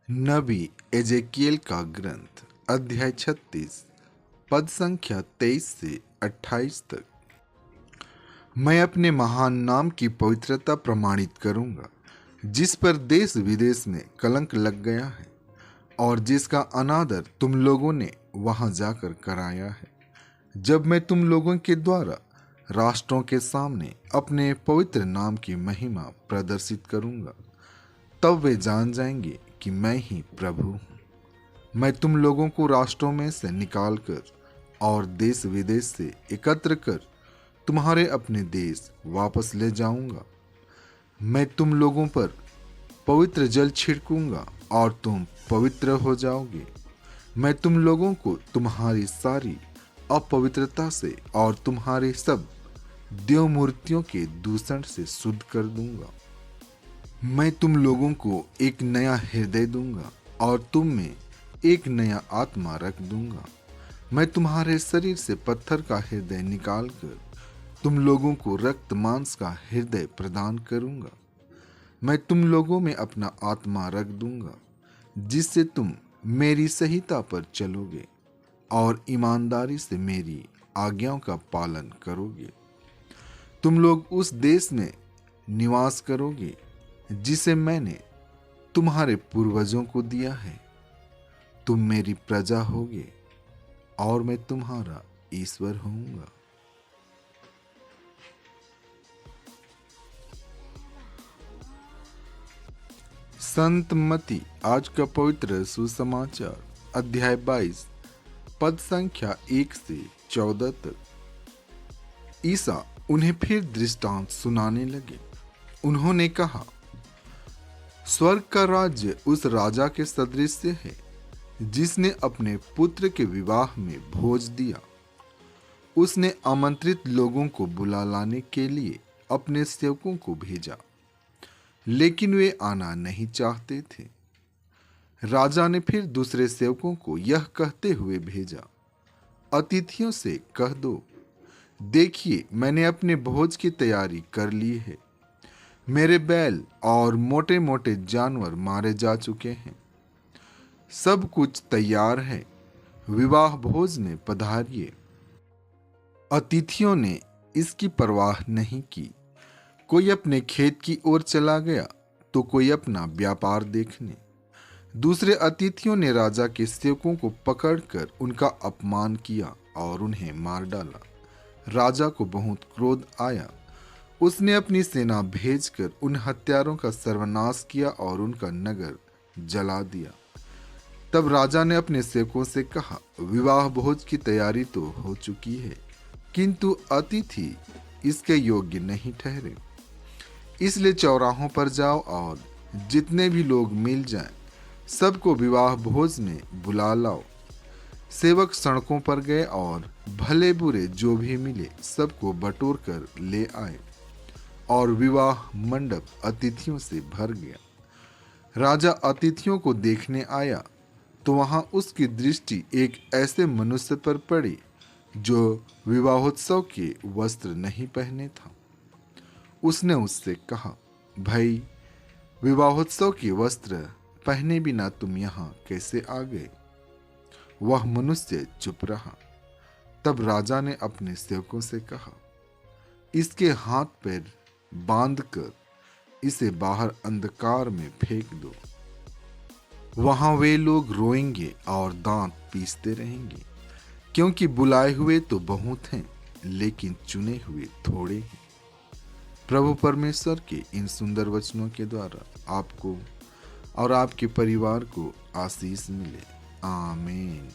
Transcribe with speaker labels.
Speaker 1: नबी Ezekiel का ग्रंथ अध्याय 36 पद संख्या 23 से 28 तक। मैं अपने महान नाम की पवित्रता प्रमाणित करूंगा, जिस पर देश विदेश में कलंक लग गया है और जिसका अनादर तुम लोगों ने वहां जाकर कराया है। जब मैं तुम लोगों के द्वारा राष्ट्रों के सामने अपने पवित्र नाम की महिमा प्रदर्शित करूंगा, तब वे जान जाएंगे कि मैं ही प्रभु हूँ। मैं तुम लोगों को राष्ट्रों में से निकाल कर और देश विदेश से एकत्र कर तुम्हारे अपने देश वापस ले जाऊंगा। मैं तुम लोगों पर पवित्र जल छिड़कूंगा और तुम पवित्र हो जाओगे। मैं तुम लोगों को तुम्हारी सारी अपवित्रता से और तुम्हारे सब देव मूर्तियों के दूषण से शुद्ध कर दूंगा। मैं तुम लोगों को एक नया हृदय दूंगा और तुम में एक नया आत्मा रख दूंगा। मैं तुम्हारे शरीर से पत्थर का हृदय निकालकर तुम लोगों को रक्त मांस का हृदय प्रदान करूंगा। मैं तुम लोगों में अपना आत्मा रख दूंगा, जिससे तुम मेरी संहिता पर चलोगे और ईमानदारी से मेरी आज्ञाओं का पालन करोगे। तुम लोग उस देश में निवास करोगे जिसे मैंने तुम्हारे पूर्वजों को दिया है। तुम मेरी प्रजा होगे और मैं तुम्हारा ईश्वर होऊंगा। संत मती आज का पवित्र सुसमाचार अध्याय 22 पद संख्या 1 से 14 तक। ईसा उन्हें फिर दृष्टांत सुनाने लगे। उन्होंने कहा, स्वर्ग का राज्य उस राजा के सदृश है जिसने अपने पुत्र के विवाह में भोज दिया। उसने आमंत्रित लोगों को बुला लाने के लिए अपने सेवकों को भेजा, लेकिन वे आना नहीं चाहते थे। राजा ने फिर दूसरे सेवकों को यह कहते हुए भेजा, अतिथियों से कह दो, देखिए मैंने अपने भोज की तैयारी कर ली है। मेरे बैल और मोटे मोटे जानवर मारे जा चुके हैं। सब कुछ तैयार है, विवाह भोज में पधारिए। अतिथियों ने इसकी परवाह नहीं की। कोई अपने खेत की ओर चला गया तो कोई अपना व्यापार देखने। दूसरे अतिथियों ने राजा के सेवकों को पकड़कर उनका अपमान किया और उन्हें मार डाला। राजा को बहुत क्रोध आया। उसने अपनी सेना भेजकर उन हत्यारों का सर्वनाश किया और उनका नगर जला दिया। तब राजा ने अपने सेवकों से कहा, विवाह भोज की तैयारी तो हो चुकी है, किंतु अतिथि इसके योग्य नहीं ठहरे। इसलिए चौराहों पर जाओ और जितने भी लोग मिल जाएं, सबको विवाह भोज में बुला लाओ। सेवक सड़कों पर गए और भले बुरे जो भी मिले सबको बटोर कर ले आए और विवाह मंडप अतिथियों से भर गया। राजा अतिथियों को देखने आया तो वहां उसकी दृष्टि एक ऐसे मनुष्य पर पड़ी जो विवाहोत्सव के वस्त्र नहीं पहने था। उसने उससे कहा, भाई, विवाहोत्सव के वस्त्र पहने बिना तुम यहाँ कैसे आ गए? वह मनुष्य चुप रहा। तब राजा ने अपने सेवकों से कहा, इसके हाथ पैर बांधकर इसे बाहर अंधकार में फेंक दो। वहां वे लोग रोएंगे और दांत पीसते रहेंगे, क्योंकि बुलाए हुए तो बहुत हैं, लेकिन चुने हुए थोड़े हैं। प्रभु परमेश्वर के इन सुंदर वचनों के द्वारा आपको और आपके परिवार को आशीष मिले। आमीन।